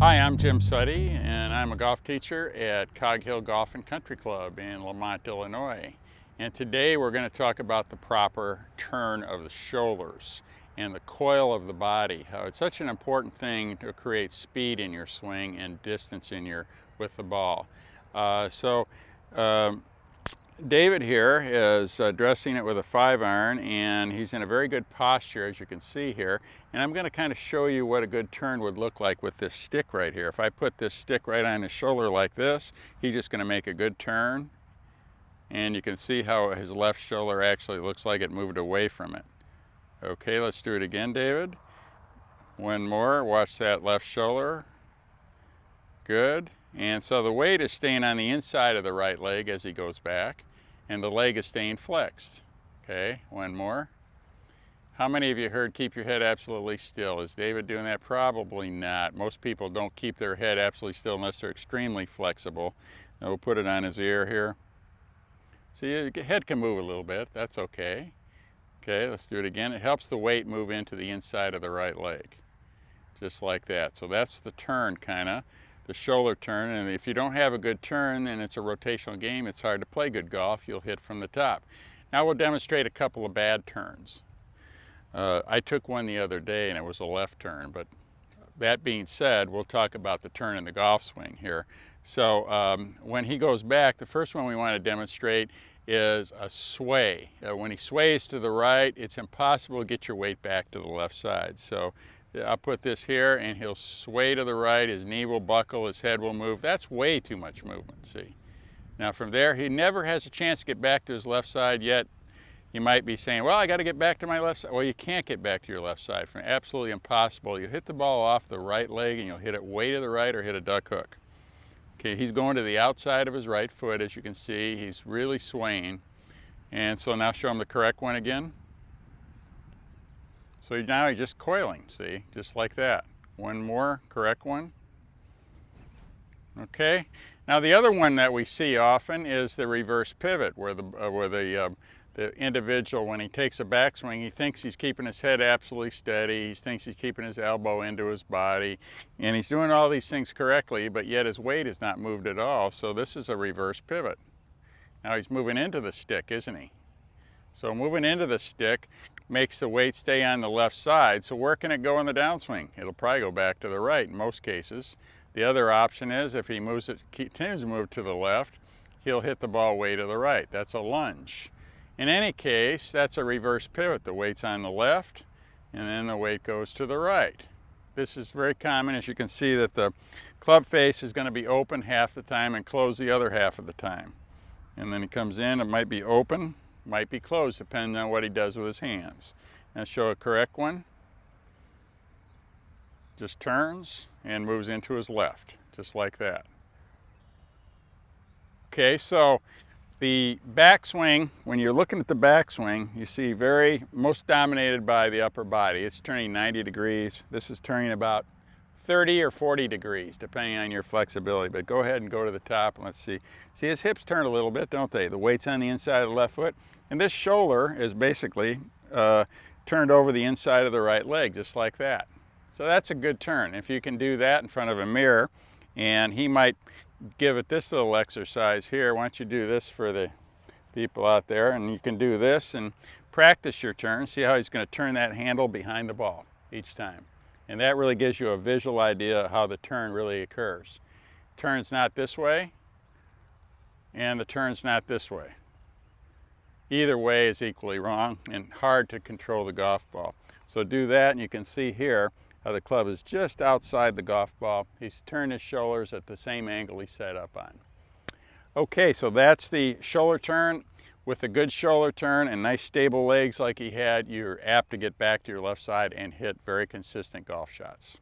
Hi, I'm Jim Suttie, and I'm a golf teacher at Cog Hill Golf and Country Club in Lamont, Illinois. And today we're going to talk about the proper turn of the shoulders and the coil of the body. How it's such an important thing to create speed in your swing and distance with the ball. So David here is dressing it with a 5-iron, and he's in a very good posture, as you can see here. And I'm going to kind of show you what a good turn would look like with this stick right here. If I put this stick right on his shoulder like this, he's just going to make a good turn. And you can see how his left shoulder actually looks like it moved away from it. Okay, let's do it again, David. One more. Watch that left shoulder. Good. And so the weight is staying on the inside of the right leg as he goes back, and the leg is staying flexed. Okay, one more. How many of you heard keep your head absolutely still? Is David doing that? Probably not. Most people don't keep their head absolutely still unless they're extremely flexible. And we'll put it on his ear here. See, your head can move a little bit. That's okay. Okay, let's do it again. It helps the weight move into the inside of the right leg. Just like that. So that's the turn, kind of. The shoulder turn, and if you don't have a good turn and it's a rotational game, it's hard to play good golf. You'll hit from the top. Now we'll demonstrate a couple of bad turns. I took one the other day and it was a left turn, but that being said, we'll talk about the turn in the golf swing here. So when he goes back, the first one we want to demonstrate is a sway. When he sways to the right, it's impossible to get your weight back to the left side. So I'll put this here and he'll sway to the right, his knee will buckle, his head will move. That's way too much movement, see. Now from there, he never has a chance to get back to his left side yet. You might be saying, well, I got to get back to my left side. Well, you can't get back to your left side. Absolutely impossible. You hit the ball off the right leg and you'll hit it way to the right or hit a duck hook. Okay, he's going to the outside of his right foot, as you can see. He's really swaying. And so now show him the correct one again. So now he's just coiling, see, just like that. One more, correct one. Okay, now the other one that we see often is the reverse pivot, where the individual, when he takes a backswing, he thinks he's keeping his head absolutely steady, he thinks he's keeping his elbow into his body, and he's doing all these things correctly, but yet his weight is not moved at all, so this is a reverse pivot. Now he's moving into the stick, isn't he? So moving into the stick makes the weight stay on the left side. So where can it go in the downswing? It'll probably go back to the right in most cases. The other option is if he continues to move to the left, he'll hit the ball way to the right. That's a lunge. In any case, that's a reverse pivot. The weight's on the left, and then the weight goes to the right. This is very common. As you can see, that the club face is going to be open half the time and closed the other half of the time. And then he comes in, it might be open, might be closed, depending on what he does with his hands. Now show a correct one. Just turns and moves into his left, just like that. Okay, so the backswing, when you're looking at the backswing, you see most dominated by the upper body. It's turning 90 degrees. This is turning about 30 or 40 degrees, depending on your flexibility. But go ahead and go to the top and let's see. See, his hips turn a little bit, don't they? The weight's on the inside of the left foot. And this shoulder is basically turned over the inside of the right leg, just like that. So that's a good turn. If you can do that in front of a mirror, and he might give it this little exercise here. Why don't you do this for the people out there, and you can do this and practice your turn. See how he's going to turn that handle behind the ball each time. And that really gives you a visual idea of how the turn really occurs. Turn's not this way, and the turn's not this way. Either way is equally wrong and hard to control the golf ball. So do that, and you can see here how the club is just outside the golf ball. He's turned his shoulders at the same angle he's set up on. Okay, so that's the shoulder turn. With a good shoulder turn and nice stable legs like he had, you're apt to get back to your left side and hit very consistent golf shots.